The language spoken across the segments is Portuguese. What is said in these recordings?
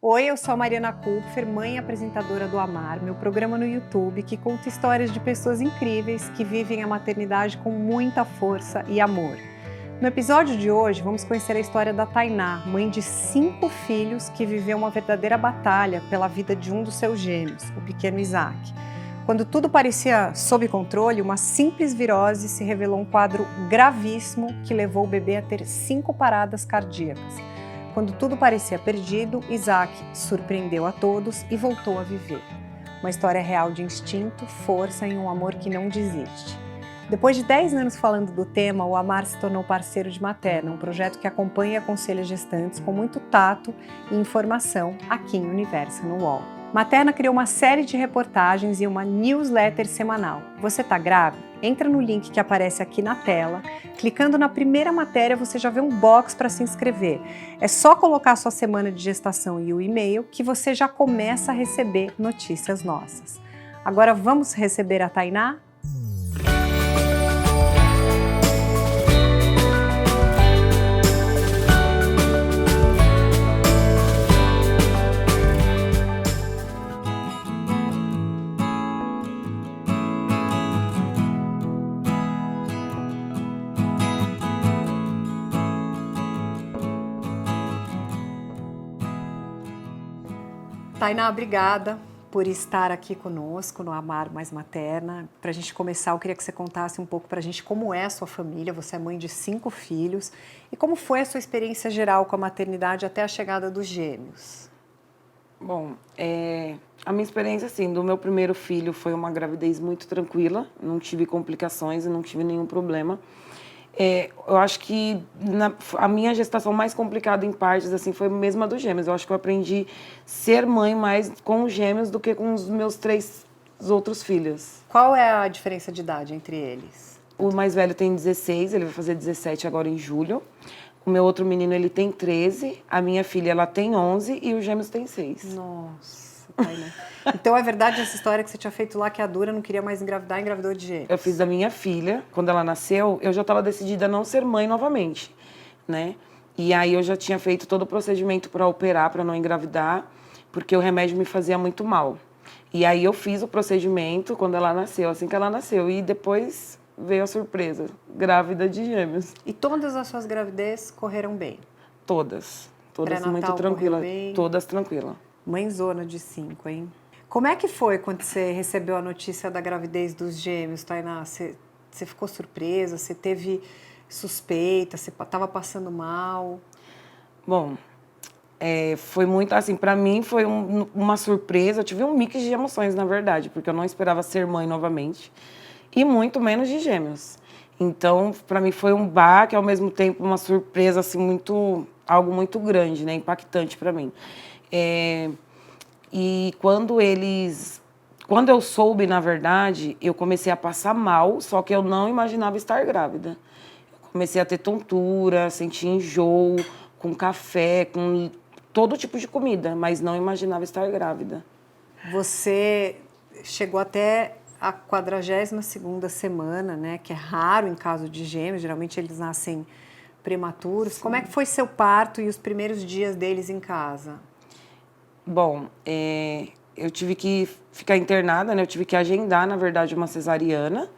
Oi, eu sou a Mariana Kupfer, mãe e apresentadora do Amar, meu programa no YouTube que conta histórias de pessoas incríveis que vivem a maternidade com muita força e amor. No episódio de hoje, vamos conhecer a história da Tainá, mãe de 5 filhos que viveu uma verdadeira batalha pela vida de um dos seus gêmeos, o pequeno Isaac. Quando tudo parecia sob controle, uma simples virose se revelou um quadro gravíssimo que levou o bebê a ter 5 paradas cardíacas. Quando tudo parecia perdido, Isaac surpreendeu a todos e voltou a viver. Uma história real de instinto, força e um amor que não desiste. Depois de 10 anos falando do tema, o Amar se tornou parceiro de Materna, um projeto que acompanha e aconselha gestantes com muito tato e informação aqui em Universo no UOL. Materna criou uma série de reportagens e uma newsletter semanal. Você está grávida? Entra no link que aparece aqui na tela. Clicando na primeira matéria, você já vê um box para se inscrever. É só colocar sua semana de gestação e o e-mail que você já começa a receber notícias nossas. Agora vamos receber a Tainá? Tainá, obrigada por estar aqui conosco no Amar Mais Materna. Para a gente começar, eu queria que você contasse um pouco para a gente como é a sua família. Você é mãe de 5 filhos. E como foi a sua experiência geral com a maternidade até a chegada dos gêmeos? Bom, a minha experiência, assim, do meu primeiro filho foi uma gravidez muito tranquila. Não tive complicações e não tive nenhum problema. Eu acho que a minha gestação mais complicada em partes assim foi mesmo a dos gêmeos. Eu acho que eu aprendi ser mãe mais com os gêmeos do que com os meus 3 outros filhos. Qual é a diferença de idade entre eles? O mais velho tem 16, ele vai fazer 17 agora em julho. O meu outro menino, ele tem 13, a minha filha, ela tem 11 e os gêmeos têm 6. Nossa, Tainá. Então é verdade essa história que você tinha feito lá que a Dura não queria mais engravidar, engravidou de gêmeos? Eu fiz da minha filha, quando ela nasceu, eu já estava decidida a não ser mãe novamente, né? E aí eu já tinha feito todo o procedimento para operar, para não engravidar, porque o remédio me fazia muito mal. E aí eu fiz o procedimento quando ela nasceu, assim que ela nasceu, e depois veio a surpresa, grávida de gêmeos. E todas as suas gravidez correram bem? Todas Pré-natal muito tranquilas, correu bem? todas tranquilas. Mãezona de 5, hein? Como é que foi quando você recebeu a notícia da gravidez dos gêmeos, Tainá? Você ficou surpresa? Você teve suspeita? Você estava passando mal? Bom, foi muito assim, para mim foi uma surpresa. Eu tive um mix de emoções, na verdade, porque eu não esperava ser mãe novamente e muito menos de gêmeos. Então, para mim foi um baque, ao mesmo tempo uma surpresa assim algo muito grande, né, impactante para mim. E quando eu soube, na verdade, eu comecei a passar mal, só que eu não imaginava estar grávida. Eu comecei a ter tontura, sentir enjoo, com café, com todo tipo de comida, mas não imaginava estar grávida. Você chegou até a 42ª semana, né? Que é raro em caso de gêmeos, geralmente eles nascem prematuros. Sim. Como é que foi seu parto e os primeiros dias deles em casa? Bom, eu tive que ficar internada, né? Eu tive que agendar, na verdade, uma cesariana.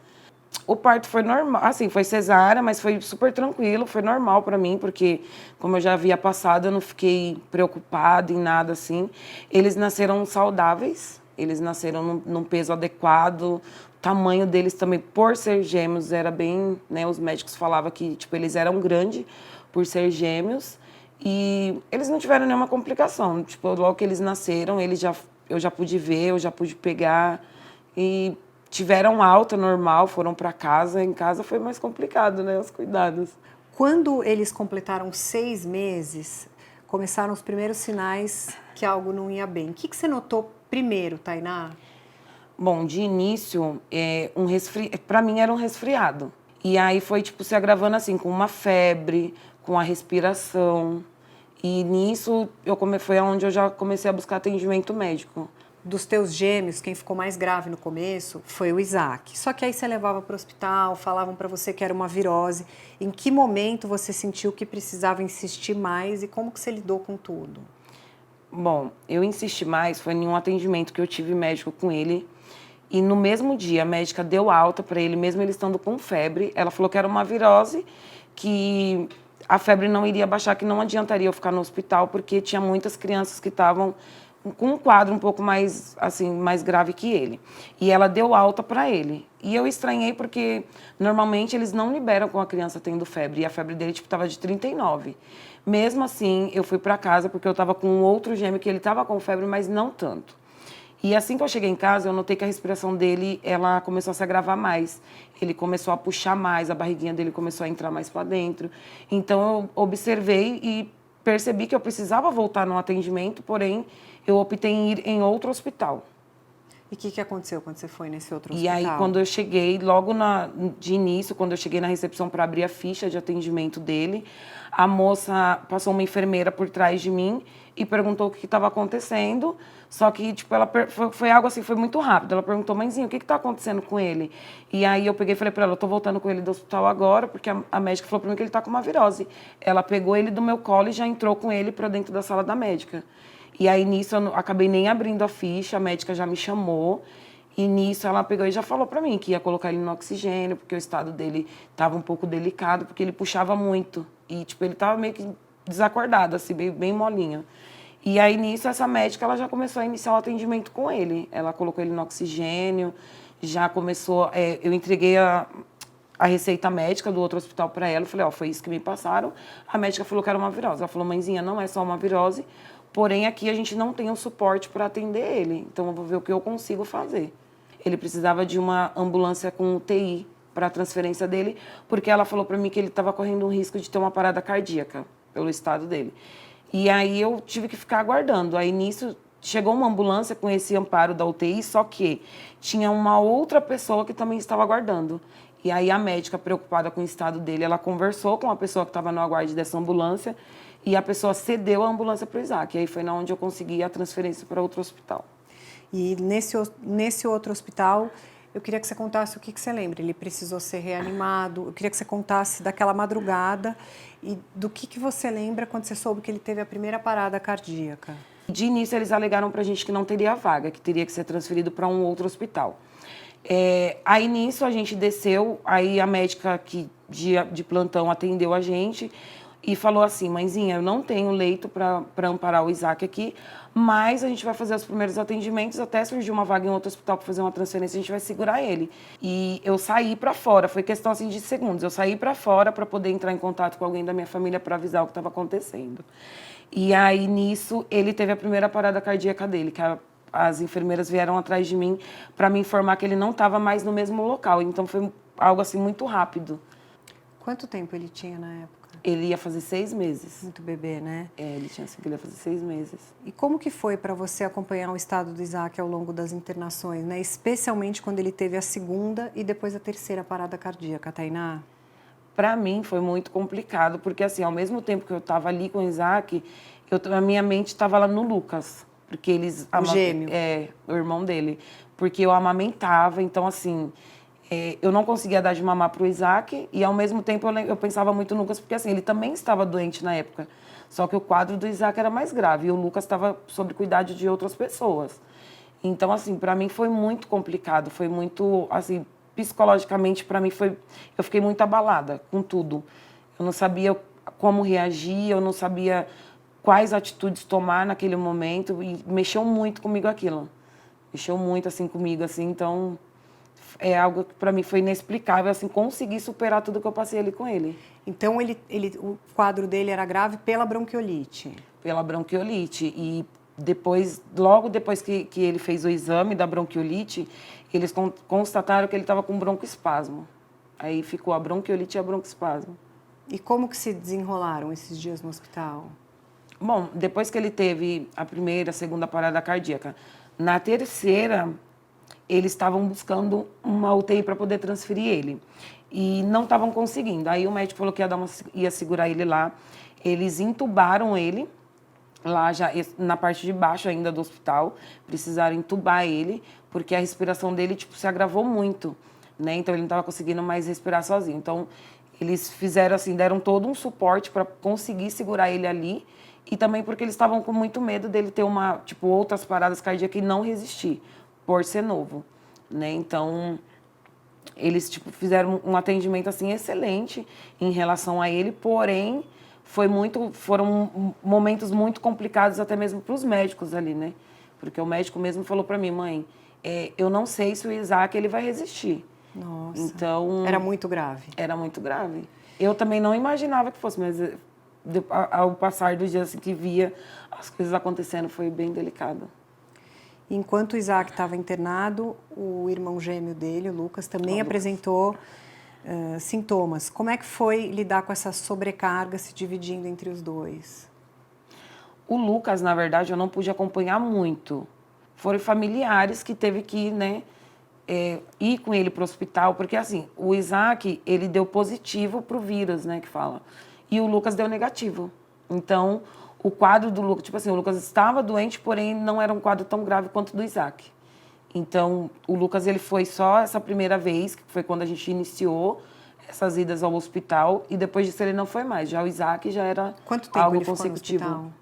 O parto foi normal, assim, foi cesárea, mas foi super tranquilo, foi normal pra mim, porque como eu já havia passado, eu não fiquei preocupada em nada, assim. Eles nasceram saudáveis, eles nasceram num peso adequado, o tamanho deles também, por ser gêmeos, era bem, né? Os médicos falavam que, tipo, eles eram grandes por ser gêmeos. E eles não tiveram nenhuma complicação. Tipo, logo que eles nasceram, eu já pude ver, eu já pude pegar. E tiveram alta normal, foram para casa. Em casa foi mais complicado, né? Os cuidados. Quando eles completaram 6 meses, começaram os primeiros sinais que algo não ia bem. O que você notou primeiro, Tainá? Bom, de início, para mim era um resfriado. E aí foi, tipo, se agravando assim, com uma febre, com a respiração. E nisso foi onde eu já comecei a buscar atendimento médico. Dos teus gêmeos, quem ficou mais grave no começo foi o Isaac. Só que aí você levava para o hospital, falavam para você que era uma virose. Em que momento você sentiu que precisava insistir mais e como que você lidou com tudo? Bom, eu insisti mais, foi em um atendimento que eu tive médico com ele. E no mesmo dia, a médica deu alta para ele, mesmo ele estando com febre. Ela falou que era uma virose, que a febre não iria baixar, que não adiantaria eu ficar no hospital, porque tinha muitas crianças que estavam com um quadro um pouco mais, assim, mais grave que ele. E ela deu alta para ele. E eu estranhei porque, normalmente, eles não liberam com a criança tendo febre. E a febre dele, tipo, estava de 39. Mesmo assim, eu fui para casa, porque eu estava com um outro gêmeo que ele estava com febre, mas não tanto. E assim que eu cheguei em casa, eu notei que a respiração dele, ela começou a se agravar mais. Ele começou a puxar mais, a barriguinha dele começou a entrar mais para dentro. Então eu observei e percebi que eu precisava voltar no atendimento, porém eu optei em ir em outro hospital. E o que aconteceu quando você foi nesse outro E hospital? aí, quando eu cheguei, logo de início, quando eu cheguei na recepção para abrir a ficha de atendimento dele, a moça passou uma enfermeira por trás de mim e perguntou o que estava acontecendo. Só que, tipo, foi algo assim, foi muito rápido. Ela perguntou, mãezinha, o que está acontecendo com ele? E aí eu peguei e falei para ela, eu tô voltando com ele do hospital agora, porque a médica falou para mim que ele está com uma virose. Ela pegou ele do meu colo e já entrou com ele para dentro da sala da médica. E aí, nisso, eu acabei nem abrindo a ficha, a médica já me chamou. E nisso, ela pegou e já falou pra mim que ia colocar ele no oxigênio, porque o estado dele estava um pouco delicado, porque ele puxava muito. E, tipo, ele estava meio que desacordado, assim, bem molinho. E aí, nisso, essa médica, ela já começou a iniciar o atendimento com ele. Ela colocou ele no oxigênio, já começou... eu entreguei a receita médica do outro hospital para ela. Eu falei, ó, foi isso que me passaram. A médica falou que era uma virose. Ela falou, mãezinha, não é só uma virose, porém aqui a gente não tem o suporte para atender ele. Então eu vou ver o que eu consigo fazer. Ele precisava de uma ambulância com UTI para a transferência dele, porque ela falou para mim que ele estava correndo um risco de ter uma parada cardíaca pelo estado dele. E aí eu tive que ficar aguardando. Aí nisso chegou uma ambulância com esse amparo da UTI, só que tinha uma outra pessoa que também estava aguardando. E aí a médica, preocupada com o estado dele, ela conversou com a pessoa que estava no aguarde dessa ambulância e a pessoa cedeu a ambulância para o Isaac. E aí foi onde eu consegui a transferência para outro hospital. E nesse outro hospital, eu queria que você contasse o que você lembra. Ele precisou ser reanimado. Eu queria que você contasse daquela madrugada e do que você lembra quando você soube que ele teve a primeira parada cardíaca. De início, eles alegaram para a gente que não teria vaga, que teria que ser transferido para um outro hospital. Aí nisso a gente desceu, aí a médica que de plantão atendeu a gente e falou assim, mãezinha, eu não tenho leito para amparar o Isaac aqui, mas a gente vai fazer os primeiros atendimentos, até surgir uma vaga em outro hospital para fazer uma transferência, a gente vai segurar ele. E eu saí para fora, foi questão assim de segundos, eu saí para fora para poder entrar em contato com alguém da minha família para avisar o que estava acontecendo. E aí nisso ele teve a primeira parada cardíaca dele, que as enfermeiras vieram atrás de mim para me informar que ele não estava mais no mesmo local. Então, foi algo assim muito rápido. Quanto tempo ele tinha na época? Ele ia fazer 6 meses. Muito bebê, né? Ele tinha assim, ele ia fazer 6 meses. E como que foi para você acompanhar o estado do Isaac ao longo das internações, né? Especialmente quando ele teve a segunda e depois a terceira parada cardíaca, Tainá? Para mim, foi muito complicado, porque assim, ao mesmo tempo que eu estava ali com o Isaac, a minha mente estava lá no Lucas. Porque eles... O gêmeo. O irmão dele. Porque eu amamentava, então assim, eu não conseguia dar de mamar pro Isaac e ao mesmo tempo eu pensava muito no Lucas, porque assim, ele também estava doente na época. Só que o quadro do Isaac era mais grave e o Lucas estava sob cuidado de outras pessoas. Então assim, para mim foi muito complicado, foi muito, assim, psicologicamente para mim eu fiquei muito abalada com tudo. Eu não sabia como reagir, eu não sabia quais atitudes tomar naquele momento e mexeu muito comigo aquilo. Mexeu muito assim comigo assim, então é algo que para mim foi inexplicável assim conseguir superar tudo que eu passei ali com ele. Então o quadro dele era grave pela bronquiolite. Pela bronquiolite e logo depois que ele fez o exame da bronquiolite, eles constataram que ele estava com broncoespasmo. Aí ficou a bronquiolite e a broncoespasmo. E como que se desenrolaram esses dias no hospital? Bom, depois que ele teve a primeira, a segunda parada cardíaca, na terceira, eles estavam buscando uma UTI para poder transferir ele. E não estavam conseguindo. Aí o médico falou que ia segurar ele lá. Eles entubaram ele, lá já na parte de baixo ainda do hospital. Precisaram entubar ele, porque a respiração dele tipo, se agravou muito, né? Então ele não estava conseguindo mais respirar sozinho. Então eles fizeram assim, deram todo um suporte para conseguir segurar ele ali. e também porque eles estavam com muito medo dele ter outras paradas cardíacas e não resistir, por ser novo, né? Então, eles, fizeram um atendimento, assim, excelente em relação a ele, porém, foram momentos muito complicados até mesmo para os médicos ali, né? Porque o médico mesmo falou para mim, mãe, eu não sei se o Isaac ele vai resistir. Nossa, então, era muito grave. Era muito grave. Eu também não imaginava que fosse, mas ao passar dos dias assim, que via as coisas acontecendo, foi bem delicado. Enquanto o Isaac estava internado, o irmão gêmeo dele, o Lucas, também apresentou sintomas. Como é que foi lidar com essa sobrecarga se dividindo entre os dois? O Lucas, na verdade, eu não pude acompanhar muito. Foram familiares que teve que, né, ir com ele para o hospital, porque assim, o Isaac, ele deu positivo para o vírus, né, que fala, e o Lucas deu negativo. Então, o quadro do Lucas, o Lucas estava doente, porém não era um quadro tão grave quanto o do Isaac. Então, o Lucas, ele foi só essa primeira vez, que foi quando a gente iniciou essas idas ao hospital, e depois disso ele não foi mais. Já o Isaac já era Quanto tempo algo ele consecutivo. ficou no hospital?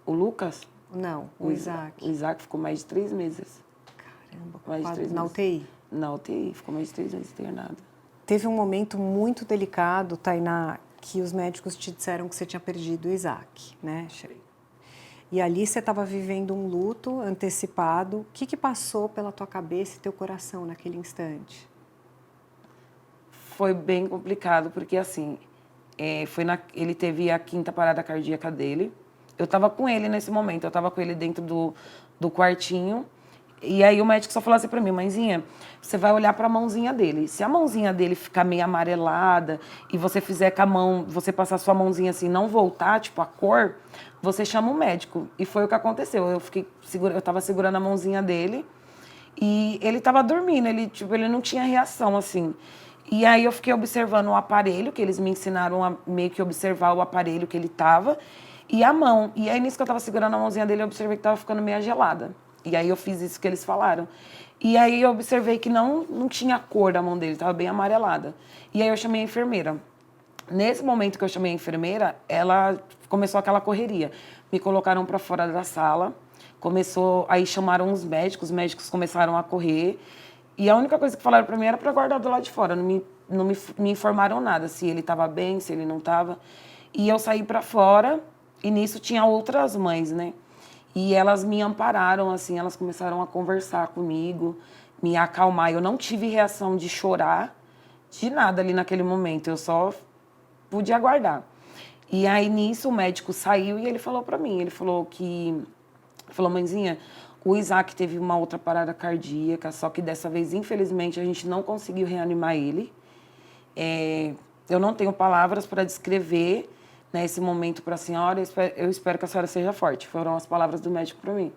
O Lucas? Não, o Isaac. O Isaac ficou mais de 3 meses. Caramba, Mais de 3 meses. na UTI? Na UTI, ficou mais de 3 meses internado. Teve um momento muito delicado, Tainá, que os médicos te disseram que você tinha perdido o Isaac, né? E ali você estava vivendo um luto antecipado. O que passou pela tua cabeça e teu coração naquele instante? Foi bem complicado, porque assim, ele teve a 5ª parada cardíaca dele. Eu estava com ele nesse momento, eu estava com ele dentro do quartinho. E aí o médico só falou assim pra mim, mãezinha, você vai olhar para a mãozinha dele. Se a mãozinha dele ficar meio amarelada e você fizer com a mão, você passar sua mãozinha assim, não voltar, tipo a cor, você chama o médico. E foi o que aconteceu. Eu tava segurando a mãozinha dele e ele tava dormindo, ele não tinha reação assim. E aí eu fiquei observando o aparelho, que eles me ensinaram a meio que observar o aparelho que ele tava e a mão. E aí nisso que eu tava segurando a mãozinha dele, eu observei que tava ficando meio gelada. E aí eu fiz isso que eles falaram. E aí eu observei que não tinha cor da mão dele, estava bem amarelada. E aí eu chamei a enfermeira. Nesse momento que eu chamei a enfermeira, ela começou aquela correria. Me colocaram para fora da sala, aí chamaram os médicos começaram a correr. E a única coisa que falaram para mim era para guardar do lado de fora. Não me informaram nada, se ele estava bem, se ele não estava. E eu saí para fora e nisso tinha outras mães, né? E elas me ampararam, assim, elas começaram a conversar comigo, me acalmar. Eu não tive reação de chorar, de nada ali naquele momento, eu só pude aguardar. E aí, nisso, o médico saiu e ele falou pra mim, ele falou, mãezinha, o Isaac teve uma outra parada cardíaca, só que dessa vez, infelizmente, a gente não conseguiu reanimar ele. Eu não tenho palavras para descrever nesse momento para a senhora, eu espero que a senhora seja forte. Foram as palavras do médico para mim.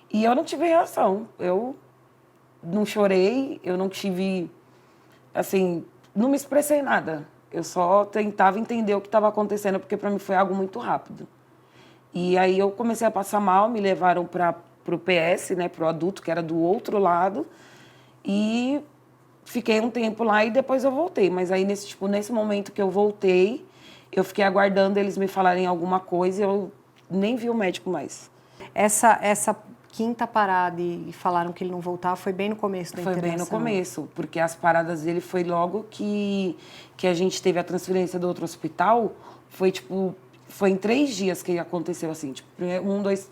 E eu não tive reação. Eu não chorei, eu não tive, assim, não me expressei nada. Eu só tentava entender o que estava acontecendo, porque para mim foi algo muito rápido. E aí eu comecei a passar mal, me levaram para o PS, né, para o adulto, que era do outro lado, e fiquei um tempo lá e depois eu voltei. Mas aí, nesse momento que eu voltei, eu fiquei aguardando eles me falarem alguma coisa e eu nem vi o médico mais. Essa 5ª parada e falaram que ele não voltava, foi bem no começo da internação? Foi bem no começo, porque as paradas dele foi logo que a gente teve a transferência do outro hospital, foi em 3 dias que aconteceu, assim,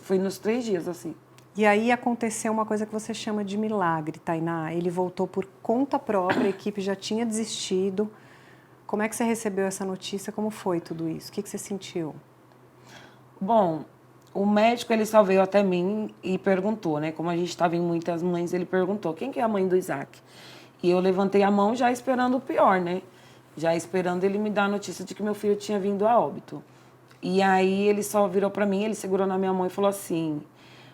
foi nos 3 dias, assim. E aí aconteceu uma coisa que você chama de milagre, Tainá. Ele voltou por conta própria, a equipe já tinha desistido. Como é que você recebeu essa notícia? Como foi tudo isso? O que você sentiu? Bom, o médico, ele só veio até mim e perguntou, né? Como a gente estava em muitas mães, ele perguntou, quem que é a mãe do Isaac? E eu levantei a mão já esperando o pior, né? Já esperando ele me dar a notícia de que meu filho tinha vindo a óbito. E aí ele só virou para mim, ele segurou na minha mão e falou assim,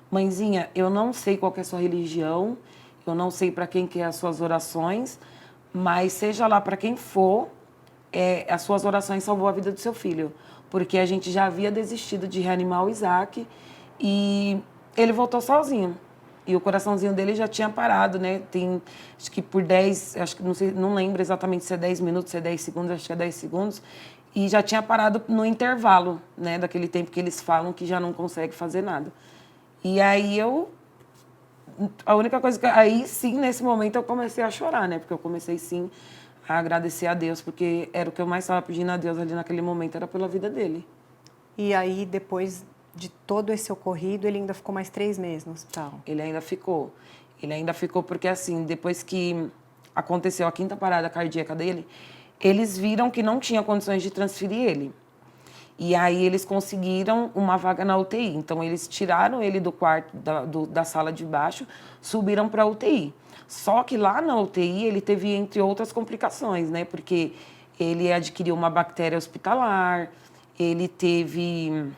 mãezinha, eu não sei qual que é a sua religião, eu não sei para quem que é as suas orações, mas seja lá para quem for, as suas orações salvou a vida do seu filho. Porque a gente já havia desistido de reanimar o Isaac e ele voltou sozinho. E o coraçãozinho dele já tinha parado, né? Acho que por 10, acho que não lembro exatamente se é 10 minutos, se é 10 segundos, acho que é 10 segundos. E já tinha parado no intervalo, né, daquele tempo que eles falam que já não consegue fazer nada. E aí a única coisa que... Aí sim, nesse momento, eu comecei a chorar, né? Porque eu comecei sim a agradecer a Deus, porque era o que eu mais estava pedindo a Deus ali naquele momento, era pela vida dele. E aí, depois de todo esse ocorrido, ele ainda ficou mais 3 meses no hospital? Ele ainda ficou. Ele ainda ficou porque, assim, depois que aconteceu a 5ª parada cardíaca dele, eles viram que não tinha condições de transferir ele. E aí eles conseguiram uma vaga na UTI. Então, eles tiraram ele do quarto, da sala de baixo, subiram para a UTI. Só que lá na UTI ele teve, entre outras complicações, né? Porque ele adquiriu uma bactéria hospitalar, ele teve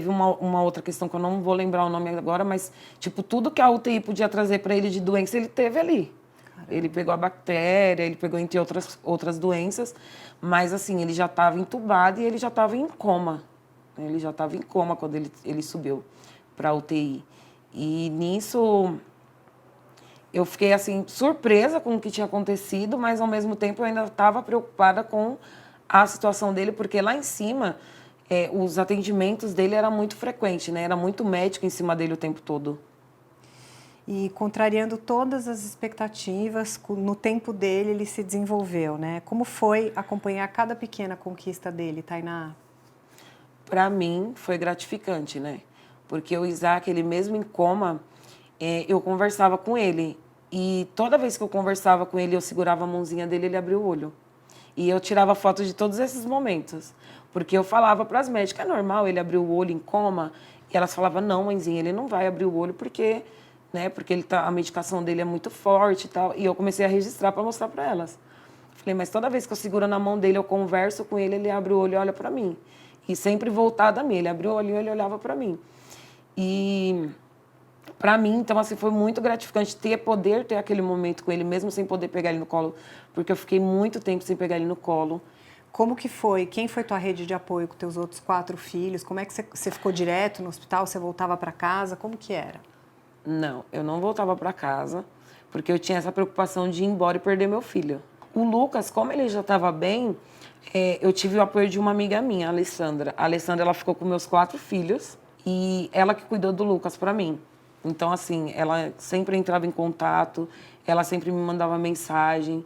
uma outra questão que eu não vou lembrar o nome agora, mas, tipo, tudo que a UTI podia trazer para ele de doença, ele teve ali. Caramba. Ele pegou a bactéria, ele pegou, entre outras doenças, mas, assim, ele já estava entubado e ele já estava em coma. Ele já estava em coma quando ele subiu para a UTI. E nisso, eu fiquei, assim, surpresa com o que tinha acontecido, mas, ao mesmo tempo, eu ainda estava preocupada com a situação dele, porque lá em cima... os atendimentos dele eram muito frequentes, né? Era muito médico em cima dele o tempo todo. E contrariando todas as expectativas, no tempo dele ele se desenvolveu, né? Como foi acompanhar cada pequena conquista dele, Tainá? Para mim foi gratificante, né? Porque o Isaac, ele mesmo em coma, eu conversava com ele. E toda vez que eu conversava com ele, eu segurava a mãozinha dele, ele abria o olho. E eu tirava fotos de todos esses momentos. Porque eu falava para as médicas, é normal ele abrir o olho em coma? E elas falavam, não, mãezinha, ele não vai abrir o olho porque, né, porque a medicação dele é muito forte e tal. E eu comecei a registrar para mostrar para elas. Falei, mas toda vez que eu seguro na mão dele, eu converso com ele, ele abre o olho e olha para mim. E sempre voltado a mim, ele abriu o olho e ele olhava para mim. E... para mim, então, assim, foi muito gratificante poder ter aquele momento com ele, mesmo sem poder pegar ele no colo, porque eu fiquei muito tempo sem pegar ele no colo. Como que foi? Quem foi tua rede de apoio com teus outros 4 filhos? Como é que você ficou direto no hospital? Você voltava para casa? Como que era? Não, eu não voltava para casa, porque eu tinha essa preocupação de ir embora e perder meu filho. O Lucas, como ele já estava bem, eu tive o apoio de uma amiga minha, a Alessandra. A Alessandra, ela ficou com meus 4 filhos e ela que cuidou do Lucas para mim. Então, assim, ela sempre entrava em contato, ela sempre me mandava mensagem.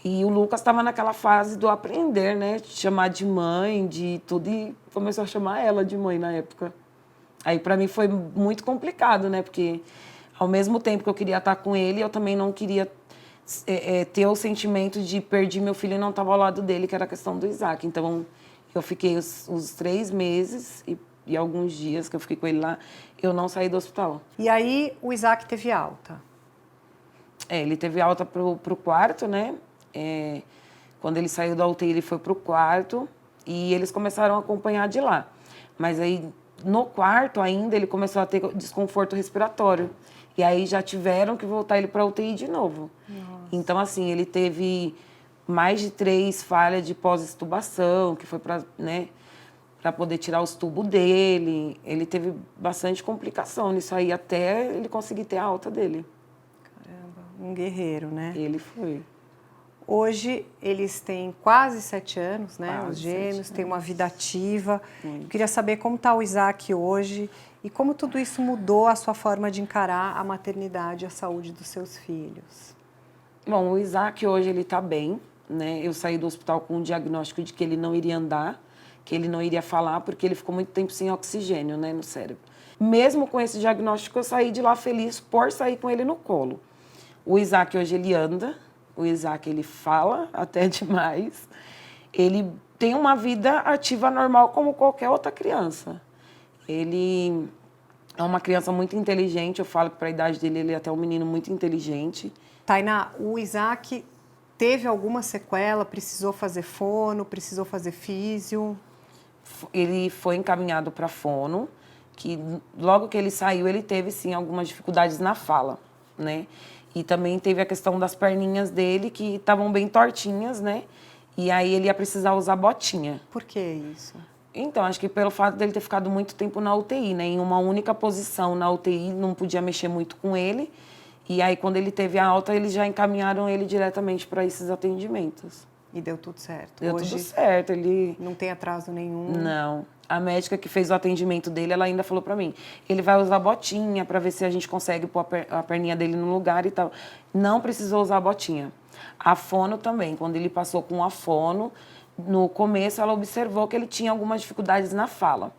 E o Lucas estava naquela fase do aprender, né? De chamar de mãe, de tudo. E começou a chamar ela de mãe na época. Aí, para mim, foi muito complicado, né? Porque, ao mesmo tempo que eu queria estar com ele, eu também não queria ter o sentimento de perder meu filho e não estava ao lado dele, que era a questão do Isaac. Então, eu fiquei os 3 meses e alguns dias que eu fiquei com ele lá, eu não saí do hospital. E aí, o Isaac teve alta? Ele teve alta pro quarto, né? Quando ele saiu da UTI, ele foi pro quarto e eles começaram a acompanhar de lá. Mas aí, no quarto ainda, ele começou a ter desconforto respiratório. E aí já tiveram que voltar ele pra UTI de novo. Nossa. Então, assim, ele teve mais de 3 falhas de pós-extubação, que foi para, né, para poder tirar os tubos dele. Ele teve bastante complicação nisso aí, até ele conseguir ter a alta dele. Caramba, um guerreiro, né? Ele foi. Hoje, eles têm quase 7 anos, né? Quase os gêmeos, têm uma vida ativa. Muito. Eu queria saber como está o Isaac hoje e como tudo isso mudou a sua forma de encarar a maternidade e a saúde dos seus filhos. Bom, o Isaac hoje ele está bem, né? Eu saí do hospital com um diagnóstico de que ele não iria andar, que ele não iria falar, porque ele ficou muito tempo sem oxigênio, né, no cérebro. Mesmo com esse diagnóstico, eu saí de lá feliz por sair com ele no colo. O Isaac hoje ele anda, o Isaac ele fala até demais, ele tem uma vida ativa normal como qualquer outra criança. Ele é uma criança muito inteligente, eu falo que para a idade dele ele é até um menino muito inteligente. Tainá, o Isaac teve alguma sequela? Precisou fazer fono? Precisou fazer físio? Ele foi encaminhado para fono, que logo que ele saiu, ele teve, sim, algumas dificuldades na fala, né? E também teve a questão das perninhas dele, que estavam bem tortinhas, né? E aí ele ia precisar usar botinha. Por que isso? Então, acho que pelo fato dele ter ficado muito tempo na UTI, né? Em uma única posição na UTI, não podia mexer muito com ele. E aí, quando ele teve a alta, eles já encaminharam ele diretamente para esses atendimentos. E deu tudo certo. Deu Hoje tudo certo, ele... não tem atraso nenhum. Não. A médica que fez o atendimento dele, ela ainda falou pra mim, ele vai usar botinha pra ver se a gente consegue pôr a perninha dele no lugar e tal. Não precisou usar a botinha. A fono também, quando ele passou com a fono, no começo ela observou que ele tinha algumas dificuldades na fala.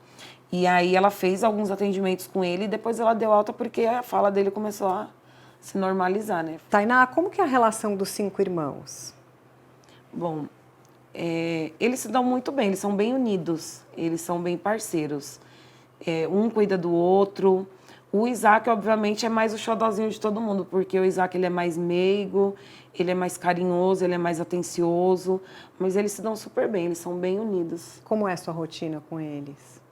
E aí ela fez alguns atendimentos com ele e depois ela deu alta porque a fala dele começou a se normalizar, né? Tainá, como que é a relação dos 5 irmãos? Bom, eles se dão muito bem, eles são bem unidos, eles são bem parceiros. Um cuida do outro. O Isaac, obviamente, é mais o xodozinho de todo mundo, porque o Isaac ele é mais meigo, ele é mais carinhoso, ele é mais atencioso, mas eles se dão super bem, eles são bem unidos. Como é a sua rotina com eles?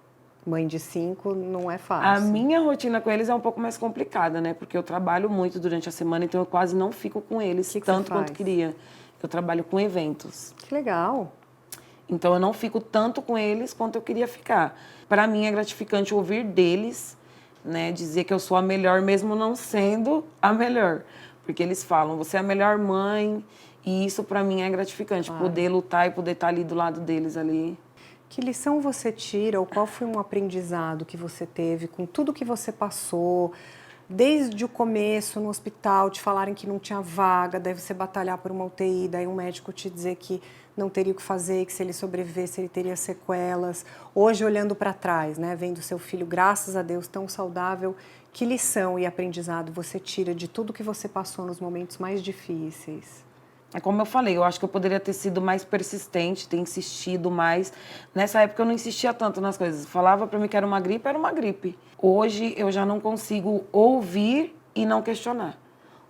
Mãe de 5 não é A fácil. minha rotina com eles é um pouco mais complicada, né? Porque eu trabalho muito durante a semana, então eu quase não fico com eles Que tanto você quanto faz? queria. Eu trabalho com eventos. Que legal. Então eu não fico tanto com eles quanto eu queria ficar. Para mim é gratificante ouvir deles, né, dizer que eu sou a melhor mesmo não sendo a melhor, porque eles falam, você é a melhor mãe, e isso para mim é gratificante, Claro. poder lutar e poder estar ali do lado deles ali. Que lição você tira ou qual foi um aprendizado que você teve com tudo que você passou, desde o começo no hospital, te falarem que não tinha vaga, daí você batalhar por uma UTI, daí um médico te dizer que não teria o que fazer, que se ele sobrevivesse ele teria sequelas. Hoje, olhando para trás, né, vendo seu filho, graças a Deus, tão saudável, que lição e aprendizado você tira de tudo que você passou nos momentos mais difíceis? É como eu falei, eu acho que eu poderia ter sido mais persistente, ter insistido mais. Nessa época eu não insistia tanto nas coisas. Falava para mim que era uma gripe, era uma gripe. Hoje eu já não consigo ouvir e não questionar.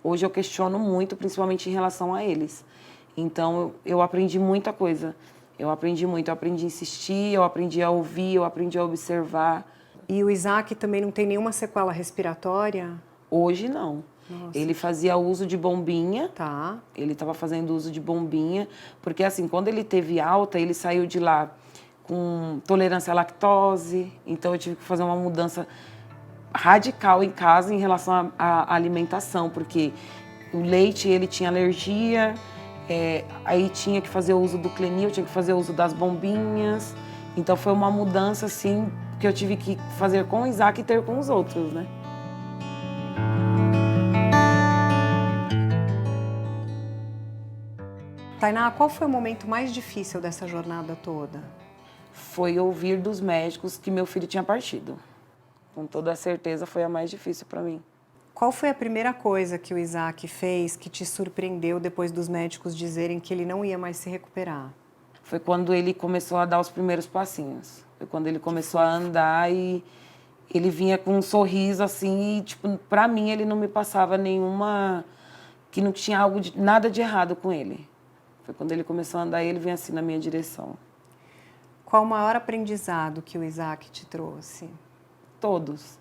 Hoje eu questiono muito, principalmente em relação a eles. Então eu aprendi muita coisa. Eu aprendi muito, eu aprendi a insistir, eu aprendi a ouvir, eu aprendi a observar. E o Isaac também não tem nenhuma sequela respiratória? Hoje não. Nossa. Ele fazia uso de bombinha. Tá. Ele estava fazendo uso de bombinha, porque assim, quando ele teve alta, ele saiu de lá com tolerância à lactose, então eu tive que fazer uma mudança radical em casa em relação à alimentação, porque o leite ele tinha alergia, aí tinha que fazer o uso do Clenil, tinha que fazer o uso das bombinhas, então foi uma mudança assim que eu tive que fazer com o Isaac e ter com os outros, né? Tainá, qual foi o momento mais difícil dessa jornada toda? Foi ouvir dos médicos que meu filho tinha partido. Com toda a certeza foi a mais difícil para mim. Qual foi a primeira coisa que o Isaac fez que te surpreendeu depois dos médicos dizerem que ele não ia mais se recuperar? Foi quando ele começou a dar os primeiros passinhos. Foi quando ele começou a andar e ele vinha com um sorriso assim e, tipo, para mim ele não me passava nenhuma... que não tinha nada de errado com ele. Foi quando ele começou a andar e ele vinha assim na minha direção. Qual o maior aprendizado que o Isaac te trouxe? Todos.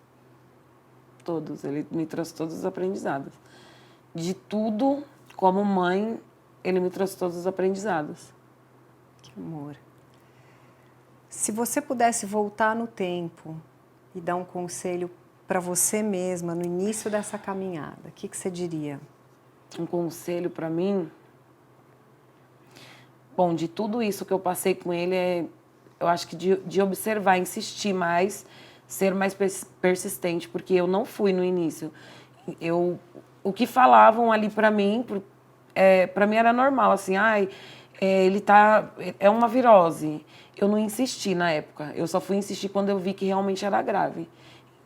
Todos. Ele me trouxe todos os aprendizados. De tudo, como mãe, ele me trouxe todos os aprendizados. Que amor. Se você pudesse voltar no tempo e dar um conselho para você mesma no início dessa caminhada, o que você diria? Um conselho para mim... Bom, de tudo isso que eu passei com ele, eu acho que de observar, insistir mais, ser mais persistente, porque eu não fui no início. O que falavam ali para mim era normal, assim, é uma virose. Eu não insisti na época, eu só fui insistir quando eu vi que realmente era grave.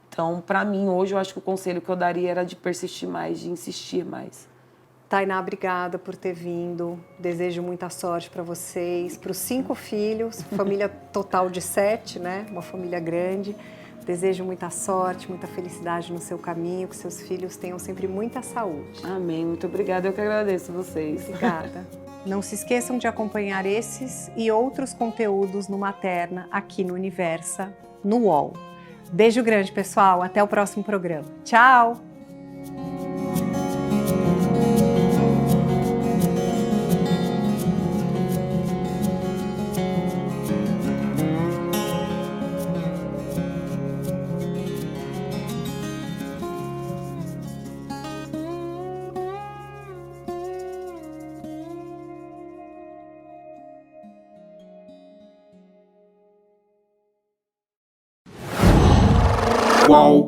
Então, para mim, hoje, eu acho que o conselho que eu daria era de persistir mais, de insistir mais. Tainá, obrigada por ter vindo. Desejo muita sorte para vocês, para os 5 filhos, família total de 7, né? Uma família grande. Desejo muita sorte, muita felicidade no seu caminho, que seus filhos tenham sempre muita saúde. Amém. Muito obrigada. Eu que agradeço vocês. Obrigada. Não se esqueçam de acompanhar esses e outros conteúdos no Materna aqui no Universa, no UOL. Beijo grande, pessoal. Até o próximo programa. Tchau! Uau.